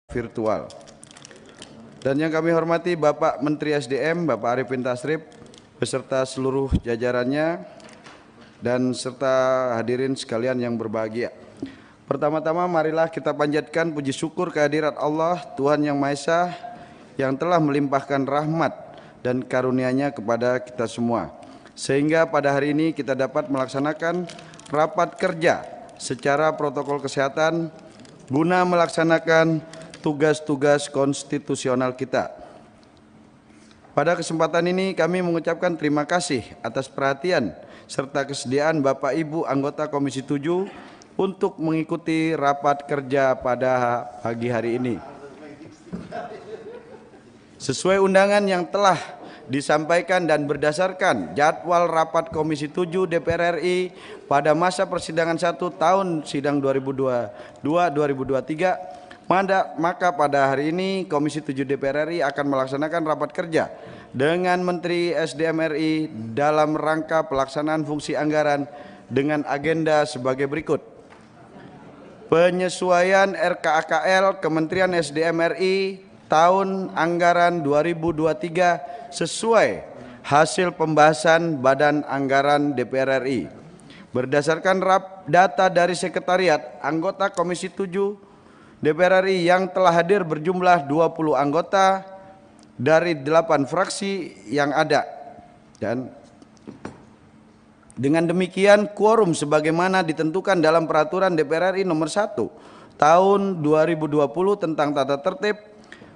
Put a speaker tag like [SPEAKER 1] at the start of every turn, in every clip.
[SPEAKER 1] virtual. Dan yang kami hormati Bapak Menteri SDM, Bapak Arifin Tasrif, beserta seluruh jajarannya, dan serta hadirin sekalian yang berbahagia. Pertama-tama marilah kita panjatkan puji syukur kehadirat Allah, Tuhan Yang Maha Esa, yang telah melimpahkan rahmat dan karunia-Nya kepada kita semua. Sehingga pada hari ini kita dapat melaksanakan rapat kerja secara protokol kesehatan guna melaksanakan tugas-tugas konstitusional kita. Pada kesempatan ini kami mengucapkan terima kasih atas perhatian serta kesediaan Bapak Ibu anggota Komisi 7 untuk mengikuti rapat kerja pada pagi hari ini. Sesuai undangan yang telah disampaikan dan berdasarkan jadwal rapat Komisi 7 DPR RI pada masa persidangan 1 tahun sidang 2022-2023, maka pada hari ini Komisi 7 DPR RI akan melaksanakan rapat kerja dengan Menteri SDM RI dalam rangka pelaksanaan fungsi anggaran dengan agenda sebagai berikut. Penyesuaian RKAKL Kementerian SDM RI tahun anggaran 2023 sesuai hasil pembahasan Badan Anggaran DPR RI. Berdasarkan data dari Sekretariat anggota Komisi 7 DPR RI yang telah hadir berjumlah 20 anggota dari 8 fraksi yang ada, dan dengan demikian quorum sebagaimana ditentukan dalam Peraturan DPR RI nomor 1 tahun 2020 tentang tata tertib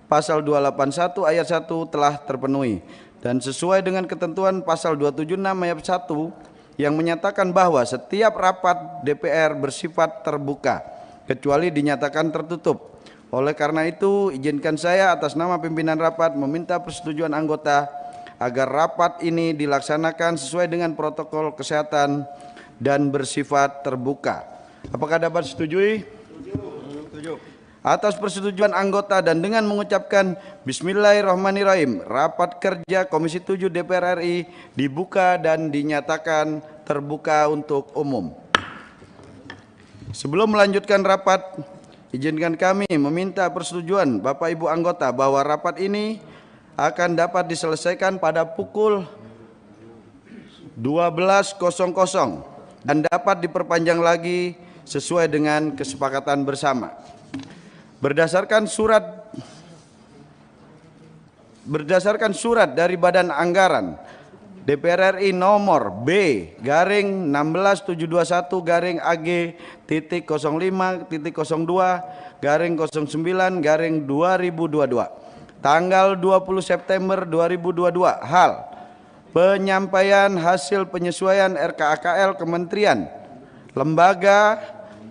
[SPEAKER 1] pasal 281 ayat 1 telah terpenuhi, dan sesuai dengan ketentuan pasal 276 ayat 1 yang menyatakan bahwa setiap rapat DPR bersifat terbuka kecuali dinyatakan tertutup. Oleh karena itu, izinkan saya atas nama pimpinan rapat meminta persetujuan anggota agar rapat ini dilaksanakan sesuai dengan protokol kesehatan dan bersifat terbuka. Apakah dapat disetujui? Setuju. Atas persetujuan anggota dan dengan mengucapkan Bismillahirrahmanirrahim, rapat kerja Komisi 7 DPR RI dibuka dan dinyatakan terbuka untuk umum. Sebelum melanjutkan rapat, izinkan kami meminta persetujuan Bapak Ibu anggota bahwa rapat ini akan dapat diselesaikan pada pukul 12.00 dan dapat diperpanjang lagi sesuai dengan kesepakatan bersama. Berdasarkan surat dari Badan Anggaran DPR RI nomor B/16-21-AG-05.02/2022 tanggal 20 September 2022 hal penyampaian hasil penyesuaian RKAKL Kementerian Lembaga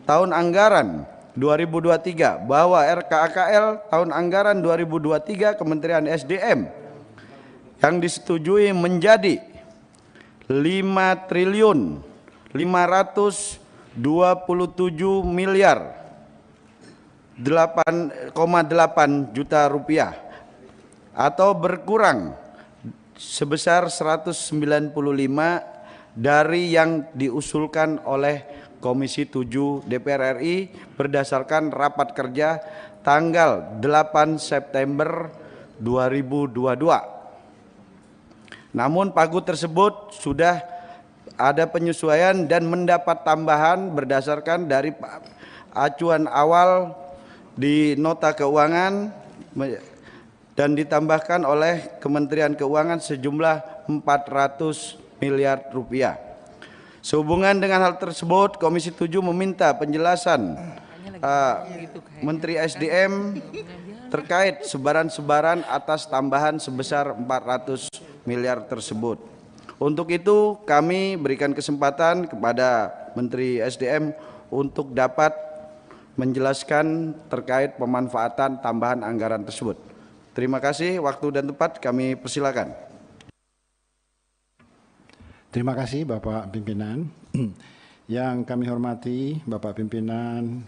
[SPEAKER 1] tahun anggaran 2023 bahwa RKAKL tahun anggaran 2023 Kementerian SDM yang disetujui menjadi 5.027.8,8 juta rupiah atau berkurang sebesar 195 dari yang diusulkan oleh Komisi 7 DPR RI berdasarkan rapat kerja tanggal 8 September 2022. Namun pagu tersebut sudah ada penyesuaian dan mendapat tambahan berdasarkan dari acuan awal di nota keuangan dan ditambahkan oleh Kementerian Keuangan sejumlah 400 miliar rupiah. Sehubungan dengan hal tersebut, Komisi 7 meminta penjelasan Menteri SDM terkait sebaran-sebaran atas tambahan sebesar 400 miliar tersebut. Untuk itu kami berikan kesempatan kepada Menteri SDM untuk dapat menjelaskan terkait pemanfaatan tambahan anggaran tersebut. Terima kasih, waktu dan tempat kami persilakan.
[SPEAKER 2] Terima kasih Bapak Pimpinan. Yang kami hormati Bapak Pimpinan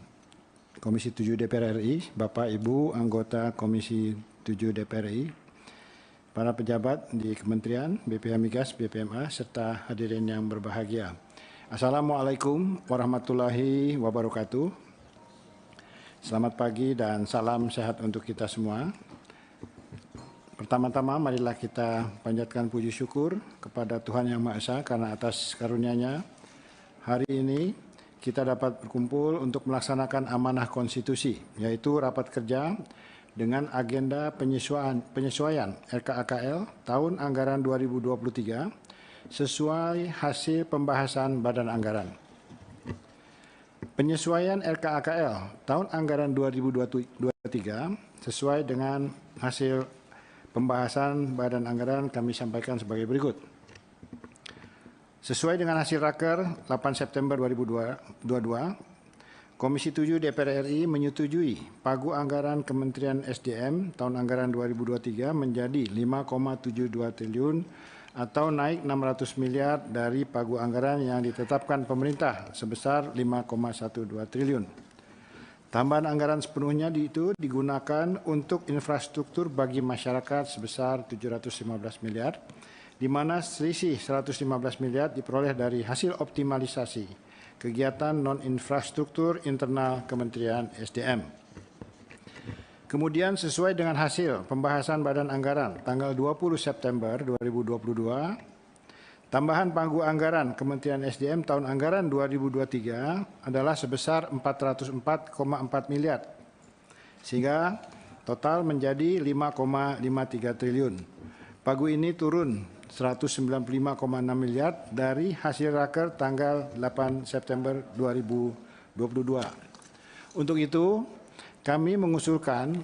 [SPEAKER 2] Komisi 7 DPR RI, Bapak Ibu anggota Komisi 7 DPR RI, para pejabat di Kementerian, BPH Migas, BPMA, serta hadirin yang berbahagia. Assalamualaikum warahmatullahi wabarakatuh. Selamat pagi dan salam sehat untuk kita semua. Pertama-tama marilah kita panjatkan puji syukur kepada Tuhan Yang Maha Esa karena atas karunia-Nya hari ini kita dapat berkumpul untuk melaksanakan amanah konstitusi, yaitu rapat kerja dengan agenda penyesuaian RKAKL tahun anggaran 2023 sesuai hasil pembahasan Badan Anggaran. Penyesuaian RKAKL tahun anggaran 2023 sesuai dengan hasil pembahasan Badan Anggaran kami sampaikan sebagai berikut. Sesuai dengan hasil Raker 8 September 2022, Komisi 7 DPR RI menyetujui pagu anggaran Kementerian SDM tahun anggaran 2023 menjadi 5,72 triliun atau naik 600 miliar dari pagu anggaran yang ditetapkan pemerintah sebesar 5,12 triliun. Tambahan anggaran sepenuhnya itu digunakan untuk infrastruktur bagi masyarakat sebesar 715 miliar, di mana selisih 115 miliar diperoleh dari hasil optimalisasi kegiatan non-infrastruktur internal Kementerian SDM. Kemudian sesuai dengan hasil pembahasan Badan Anggaran tanggal 20 September 2022, tambahan pagu anggaran Kementerian SDM tahun anggaran 2023 adalah sebesar 404,4 miliar, sehingga total menjadi 5,53 triliun. Pagu ini turun 195,6 miliar dari hasil Raker tanggal 8 September 2022. Untuk itu, kami mengusulkan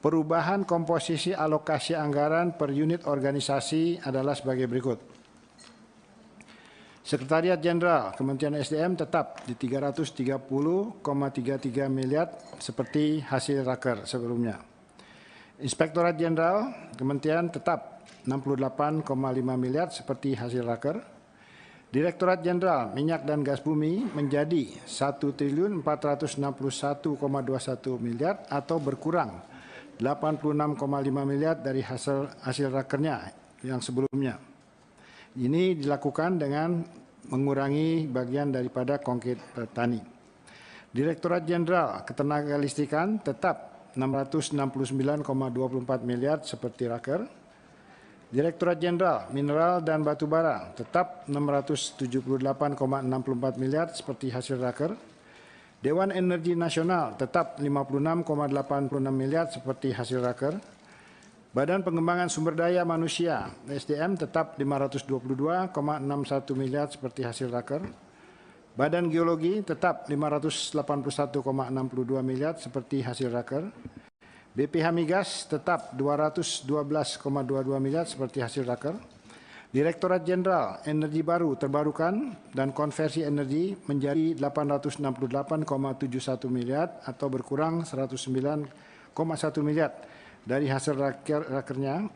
[SPEAKER 2] perubahan komposisi alokasi anggaran per unit organisasi adalah sebagai berikut. Sekretariat Jenderal Kementerian SDM tetap di 330,33 miliar seperti hasil Raker sebelumnya. Inspektorat Jenderal Kementerian tetap 68,5 miliar seperti hasil Raker. Direktorat Jenderal Minyak dan Gas Bumi menjadi 1.461,21 miliar atau berkurang 86,5 miliar dari hasil Rakernya yang sebelumnya. Ini dilakukan dengan mengurangi bagian daripada kongkit petani. Direktorat Jenderal Ketenagalistrikan tetap 669,24 miliar seperti Raker. Direktorat Jenderal Mineral dan Batubara tetap 678,64 miliar seperti hasil Raker. Dewan Energi Nasional tetap 56,86 miliar seperti hasil Raker. Badan Pengembangan Sumber Daya Manusia SDM tetap 522,61 miliar seperti hasil Raker. Badan Geologi tetap 581,62 miliar seperti hasil Raker. BPH Migas tetap 212,22 miliar seperti hasil Raker. Direktorat Jenderal Energi Baru Terbarukan dan Konversi Energi menjadi 868,71 miliar atau berkurang 109,1 miliar dari hasil Rakernya.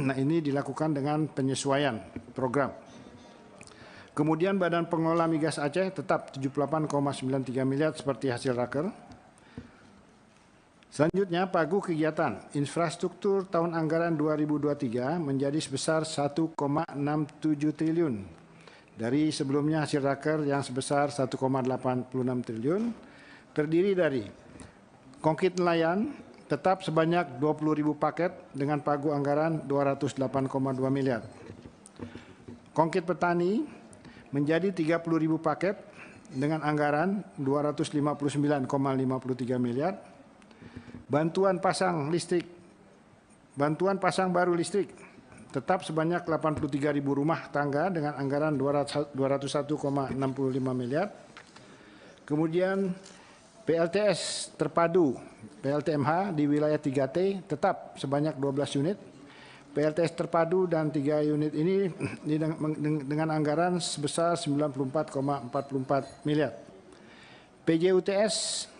[SPEAKER 2] Nah, ini dilakukan dengan penyesuaian program. Kemudian Badan Pengelola Migas Aceh tetap 78,93 miliar seperti hasil Raker. Selanjutnya, pagu kegiatan infrastruktur tahun anggaran 2023 menjadi sebesar 1,67 triliun dari sebelumnya hasil Raker yang sebesar 1,86 triliun, terdiri dari kongkit nelayan tetap sebanyak 20.000 paket dengan pagu anggaran 208,2 miliar. Kongkit petani menjadi 30.000 paket dengan anggaran 259,53 miliar. Bantuan pasang baru listrik tetap sebanyak 83.000 rumah tangga dengan anggaran 201,65 miliar. Kemudian PLTS terpadu PLTMH di wilayah 3T tetap sebanyak 12 unit. PLTS terpadu dan 3 unit ini dengan anggaran sebesar 94,44 miliar. PJUTS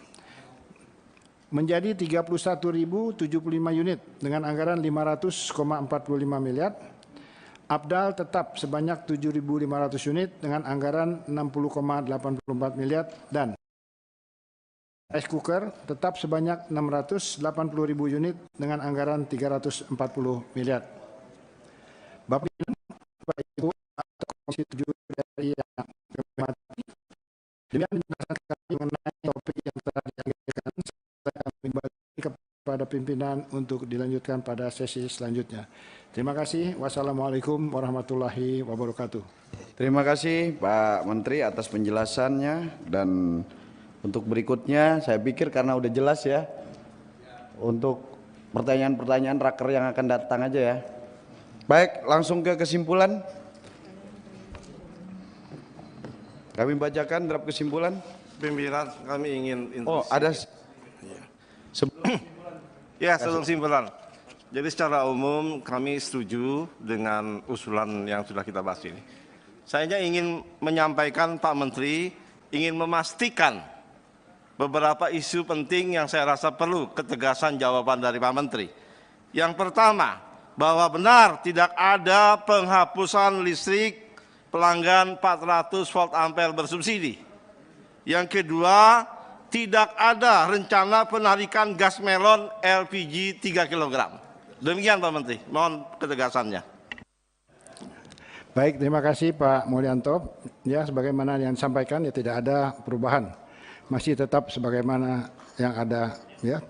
[SPEAKER 2] menjadi 31.075 unit dengan anggaran 500,45 miliar. Abdal tetap sebanyak 7.500 unit dengan anggaran 60,84 miliar dan rice cooker tetap sebanyak 680.000 unit dengan anggaran 340 miliar. Bapak Ibu atau Komisi 7 DPR yang kami hormati, demikian penjelasan kami mengenai topik yang telah dianggarkan. kepada pimpinan untuk dilanjutkan pada sesi selanjutnya. Terima kasih. Wassalamualaikum warahmatullahi wabarakatuh.
[SPEAKER 1] Terima kasih Pak Menteri atas penjelasannya, dan untuk berikutnya saya pikir karena udah jelas ya, untuk pertanyaan-pertanyaan raker yang akan datang aja ya. Baik, langsung ke kesimpulan. Kami bacakan draft kesimpulan.
[SPEAKER 3] Pimpinan, kami ingin
[SPEAKER 1] Oh, ada sebelum
[SPEAKER 3] ya sebelum kesimpulan. Jadi secara umum kami setuju dengan usulan yang sudah kita bahas ini. Saya hanya ingin menyampaikan Pak Menteri ingin memastikan beberapa isu penting yang saya rasa perlu ketegasan jawaban dari Pak Menteri. Yang pertama, bahwa benar tidak ada penghapusan listrik pelanggan 400 volt ampere bersubsidi. Yang kedua, tidak ada rencana penarikan gas melon LPG 3 kg. Demikian Pak Menteri, mohon ketegasannya.
[SPEAKER 2] Baik, terima kasih Pak Mulyanto. Ya, sebagaimana yang disampaikan ya tidak ada perubahan. Masih tetap sebagaimana yang ada ya.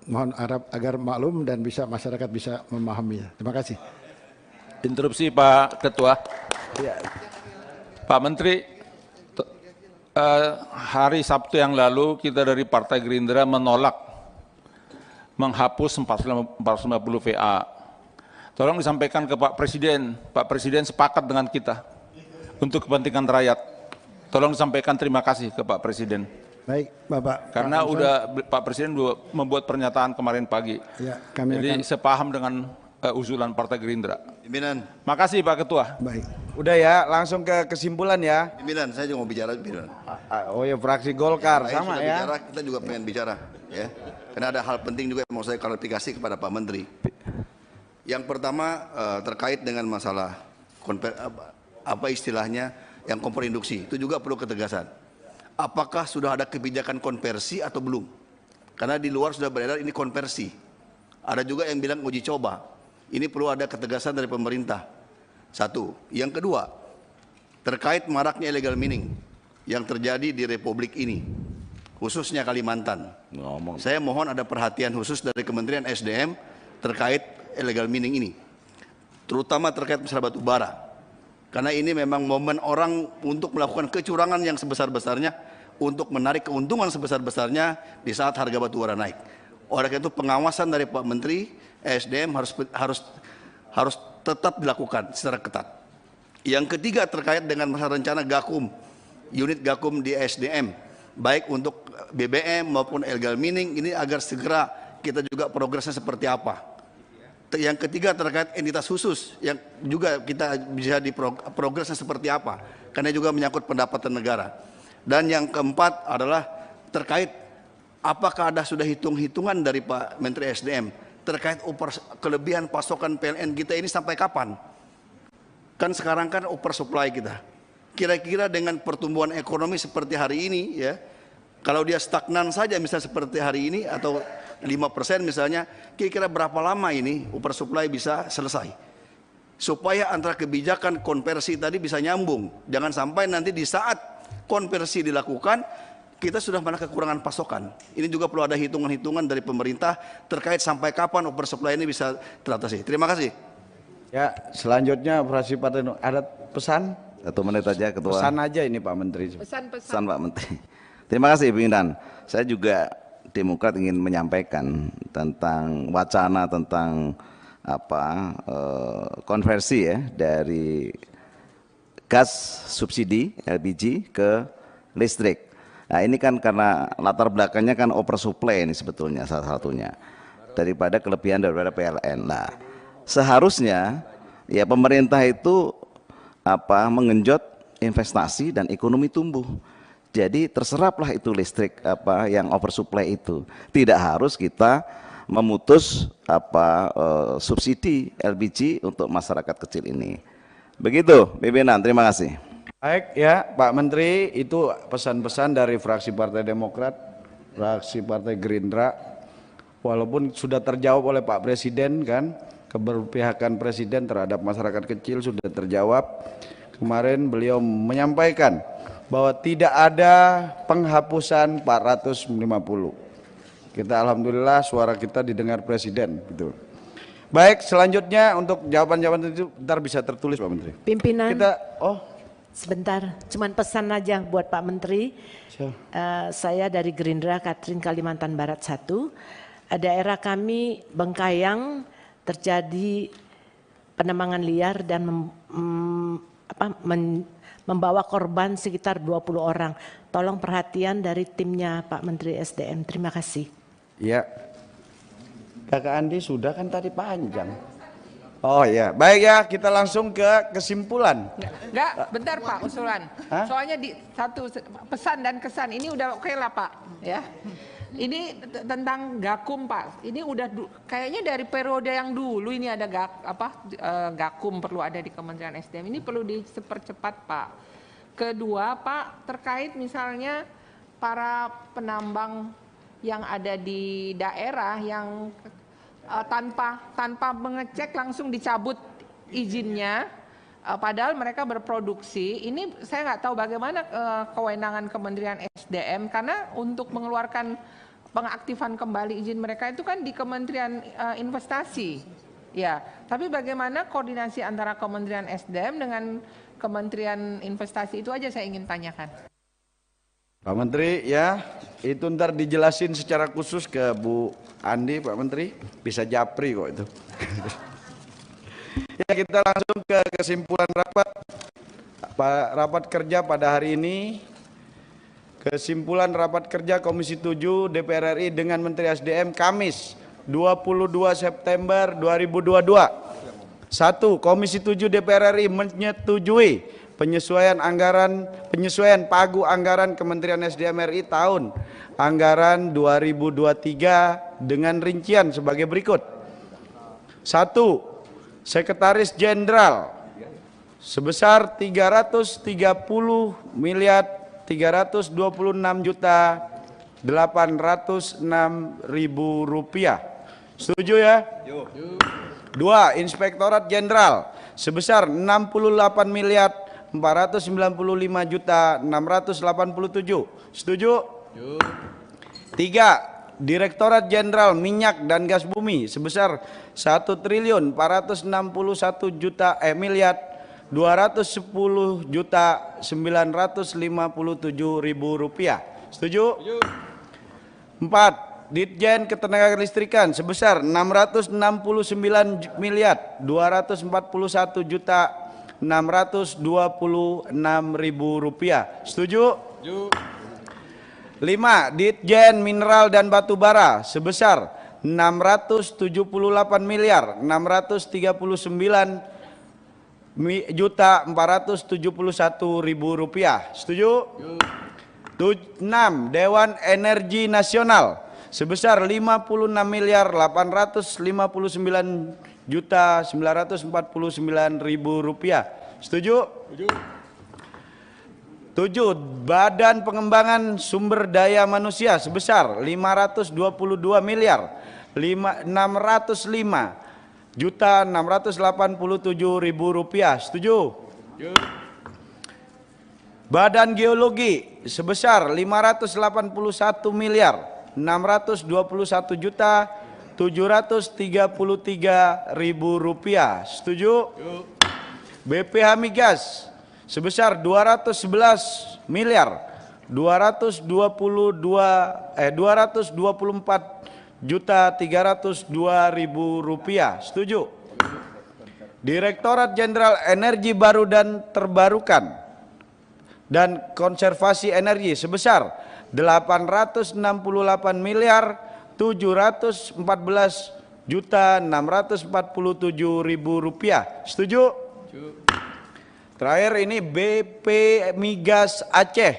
[SPEAKER 2] Mohon harap agar maklum dan bisa masyarakat bisa memahaminya. Terima kasih.
[SPEAKER 4] Interupsi Pak Ketua.
[SPEAKER 1] ya,
[SPEAKER 4] Pak Menteri, hari Sabtu yang lalu kita dari Partai Gerindra menolak menghapus 450 VA. Tolong disampaikan ke Pak Presiden. Pak Presiden sepakat dengan kita untuk kepentingan rakyat. Tolong disampaikan terima kasih ke Pak Presiden.
[SPEAKER 2] Baik, Bapak.
[SPEAKER 4] Karena Pak Presiden membuat pernyataan kemarin pagi.
[SPEAKER 2] Ya, kami
[SPEAKER 4] Jadi sepaham dengan usulan Partai Gerindra.
[SPEAKER 5] Pimpinan,
[SPEAKER 4] Makasih Pak Ketua.
[SPEAKER 2] baik.
[SPEAKER 1] udah ya, langsung ke kesimpulan ya.
[SPEAKER 5] pimpinan, saya juga mau bicara, pimpinan.
[SPEAKER 1] Oh ya, fraksi Golkar
[SPEAKER 5] Lain
[SPEAKER 1] sama
[SPEAKER 5] sudah
[SPEAKER 1] ya.
[SPEAKER 5] bicara, kita juga pengen bicara, ya. Karena ada hal penting juga yang mau saya klarifikasi kepada Pak Menteri. Yang pertama terkait dengan masalah apa istilahnya yang kompor induksi, itu juga perlu ketegasan. Apakah sudah ada kebijakan konversi atau belum? Karena di luar sudah beredar ini konversi. Ada juga yang bilang uji coba. Ini perlu ada ketegasan dari pemerintah. Satu. Yang kedua, terkait maraknya illegal mining yang terjadi di Republik ini, khususnya Kalimantan. Saya mohon ada perhatian khusus dari Kementerian SDM terkait illegal mining ini, terutama terkait masalah batu bara. Karena ini memang momen orang untuk melakukan kecurangan yang sebesar-besarnya, untuk menarik keuntungan sebesar-besarnya di saat harga batu bara naik. Oleh karena itu pengawasan dari Pak Menteri SDM harus tetap dilakukan secara ketat. Yang ketiga terkait dengan masalah rencana Gakum, unit Gakum di SDM, baik untuk BBM maupun illegal mining ini agar segera kita juga progresnya seperti apa. Yang ketiga terkait entitas khusus yang juga kita bisa di progresnya seperti apa, karena juga menyangkut pendapatan negara. Dan yang keempat adalah terkait apakah ada sudah hitung-hitungan dari Pak Menteri SDM terkait kelebihan pasokan PLN kita ini sampai kapan? Kan sekarang kan oversupply kita. Kira-kira dengan pertumbuhan ekonomi seperti hari ini ya, kalau dia stagnan saja misalnya seperti hari ini atau 5% misalnya, kira-kira berapa lama ini oversupply bisa selesai? Supaya antara kebijakan konversi tadi bisa nyambung. Jangan sampai nanti di saat konversi dilakukan kita sudah malah kekurangan pasokan. Ini juga perlu ada hitungan-hitungan dari pemerintah terkait sampai kapan oversupply ini bisa teratasi. Terima kasih.
[SPEAKER 1] Ya, selanjutnya fraksi Partai ada pesan?
[SPEAKER 6] 1 menit aja Ketua.
[SPEAKER 1] Pesan aja ini Pak Menteri.
[SPEAKER 6] Pesan Pak Menteri. Terima kasih pimpinan. Saya juga Demokrat ingin menyampaikan tentang wacana tentang konversi ya dari gas subsidi LPG ke listrik. Nah ini kan karena latar belakangnya kan oversupply ini sebetulnya salah satunya daripada kelebihan daripada PLN. Nah seharusnya ya pemerintah itu mengenjot investasi dan ekonomi tumbuh. Jadi terseraplah itu listrik yang oversupply itu. Tidak harus kita memutus subsidi LPG untuk masyarakat kecil ini. Begitu pimpinan, terima kasih.
[SPEAKER 1] Baik ya Pak Menteri, itu pesan-pesan dari fraksi Partai Demokrat, fraksi Partai Gerindra. Walaupun sudah terjawab oleh Pak Presiden kan, keberpihakan Presiden terhadap masyarakat kecil sudah terjawab. Kemarin beliau menyampaikan bahwa tidak ada penghapusan 450. Kita alhamdulillah suara kita didengar Presiden. Gitu. Baik, selanjutnya untuk jawaban-jawaban itu ntar bisa tertulis Pak Menteri.
[SPEAKER 7] Pimpinan.
[SPEAKER 1] Oh
[SPEAKER 7] Sebentar, cuman pesan aja buat Pak Menteri. Saya dari Gerindra, Katrin Kalimantan Barat 1. Daerah kami Bengkayang terjadi penebangan liar dan membawa korban sekitar 20 orang. Tolong perhatian dari timnya Pak Menteri SDM. Terima kasih.
[SPEAKER 1] Ya, Kakak Andi sudah kan tadi panjang. Oh ya, baik ya, kita langsung ke kesimpulan.
[SPEAKER 8] Enggak, bentar Pak usulan.
[SPEAKER 1] Hah?
[SPEAKER 8] Soalnya di satu pesan dan kesan ini udah oke lah Pak, ya. Ini tentang Gakum Pak. Ini udah kayaknya dari periode yang dulu ini ada Gakum perlu ada di Kementerian SDM. Ini perlu dipercepat Pak. Kedua Pak, terkait misalnya para penambang yang ada di daerah yang tanpa mengecek langsung dicabut izinnya, padahal mereka berproduksi. Ini saya nggak tahu bagaimana kewenangan Kementerian SDM, karena untuk mengeluarkan pengaktifan kembali izin mereka itu kan di Kementerian Investasi. Ya, tapi bagaimana koordinasi antara Kementerian SDM dengan Kementerian Investasi itu aja saya ingin tanyakan.
[SPEAKER 1] Pak Menteri ya, itu ntar dijelasin secara khusus ke Bu Andi, Pak Menteri, bisa japri kok itu. Ya, kita langsung ke kesimpulan rapat kerja pada hari ini. Kesimpulan rapat kerja Komisi 7 DPR RI dengan Menteri SDM Kamis 22 September 2022. 1. Komisi 7 DPR RI menyetujui penyesuaian pagu anggaran Kementerian SDM RI tahun anggaran 2023 dengan rincian sebagai berikut. 1. Sekretaris Jenderal sebesar 326.806.000 rupiah. Setuju ya? 2. Inspektorat Jenderal sebesar 68.495.687. Setuju? 3. Direktorat Jenderal Minyak dan Gas Bumi sebesar 1.411.210.957.000 rupiah. Setuju? 4. Ditjen Ketenagalistrikan sebesar 669.241.626.000 rupiah. Setuju? 5. Ditjen Mineral dan Batubara sebesar 678.939.471.000 rupiah. Setuju? 6. Dewan Energi Nasional sebesar 56.859.949.000 rupiah. Setuju? 7. Badan Pengembangan Sumber Daya Manusia sebesar 522.605.687.000 rupiah. Setuju? Badan Geologi sebesar 581.621.733.000 rupiah. Setuju? BPH Migas sebesar 224.302.000 rupiah. Setuju? Direktorat Jenderal Energi Baru dan Terbarukan dan Konservasi Energi sebesar 814.714.647.000 rupiah. Setuju? Terakhir ini BP Migas Aceh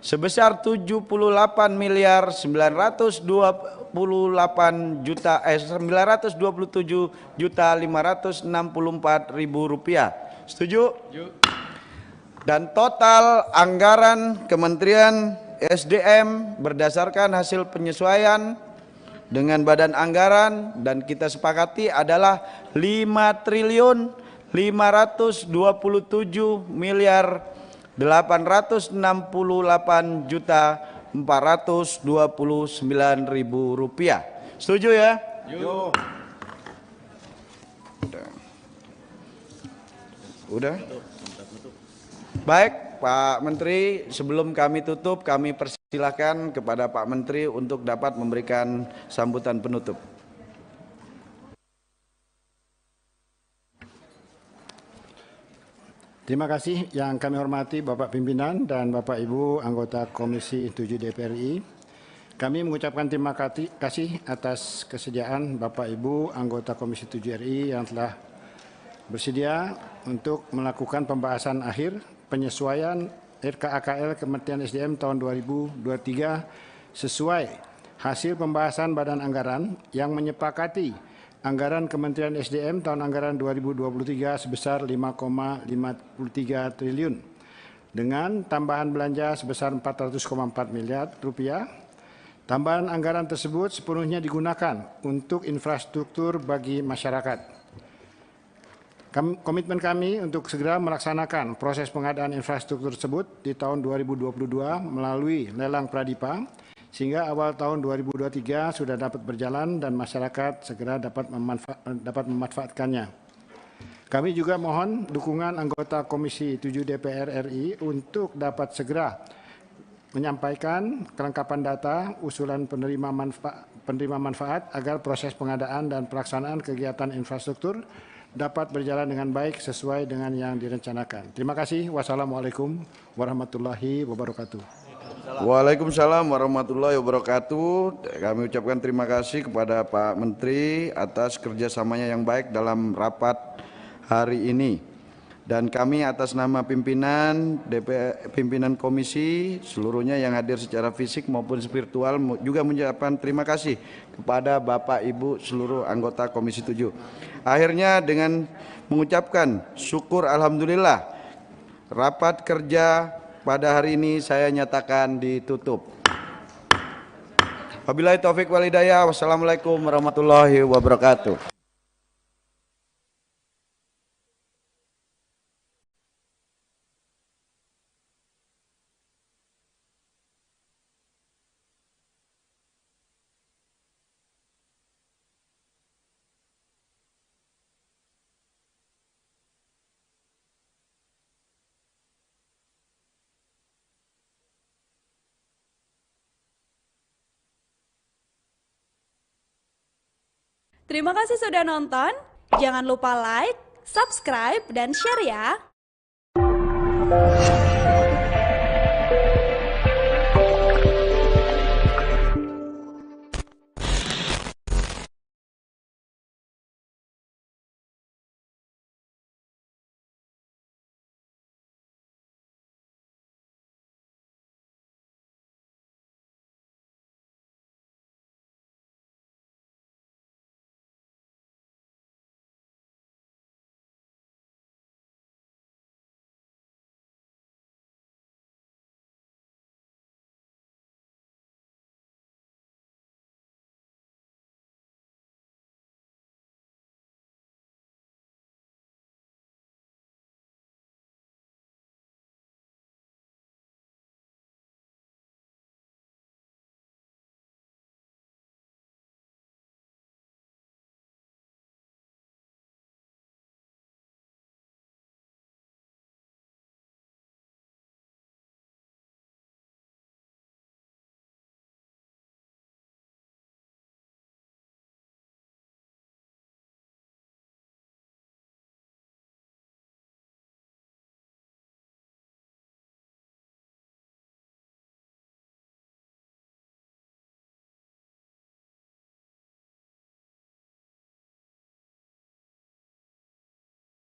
[SPEAKER 1] sebesar 927.564.000 rupiah. Setuju? Dan total anggaran Kementerian SDM berdasarkan hasil penyesuaian dengan badan anggaran dan kita sepakati adalah 5.527.868.400.000 Rp429.000. Setuju ya? Udah. Baik, Pak Menteri, sebelum kami tutup, kami persilahkan kepada Pak Menteri untuk dapat memberikan sambutan penutup.
[SPEAKER 2] Terima kasih yang kami hormati Bapak Pimpinan dan Bapak Ibu anggota Komisi 7 DPR RI. Kami mengucapkan terima kasih atas kesediaan Bapak Ibu anggota Komisi 7 RI yang telah bersedia untuk melakukan pembahasan akhir penyesuaian RKAKL Kementerian SDM tahun 2023 sesuai hasil pembahasan Badan Anggaran yang menyepakati anggaran Kementerian SDM tahun anggaran 2023 sebesar 5,53 triliun dengan tambahan belanja sebesar 400,4 miliar rupiah. Tambahan anggaran tersebut sepenuhnya digunakan untuk infrastruktur bagi masyarakat. Komitmen kami untuk segera melaksanakan proses pengadaan infrastruktur tersebut di tahun 2022 melalui lelang Pradipa, sehingga awal tahun 2023 sudah dapat berjalan dan masyarakat segera dapat memanfaatkannya. Kami juga mohon dukungan anggota Komisi 7 DPR RI untuk dapat segera menyampaikan kelengkapan data usulan penerima manfaat agar proses pengadaan dan pelaksanaan kegiatan infrastruktur dapat berjalan dengan baik sesuai dengan yang direncanakan. Terima kasih. Wassalamualaikum warahmatullahi wabarakatuh.
[SPEAKER 1] Waalaikumsalam warahmatullahi wabarakatuh. Kami ucapkan terima kasih kepada Pak Menteri atas kerjasamanya yang baik dalam rapat hari ini. Dan kami atas nama pimpinan pimpinan komisi seluruhnya yang hadir secara fisik maupun virtual juga mengucapkan terima kasih kepada Bapak Ibu seluruh anggota Komisi 7. Akhirnya dengan mengucapkan syukur alhamdulillah rapat kerja pada hari ini saya nyatakan ditutup. Wabillahi taufik wal hidayah. Wassalamualaikum warahmatullahi wabarakatuh.
[SPEAKER 9] Terima kasih sudah nonton. Jangan lupa like, subscribe, dan share ya.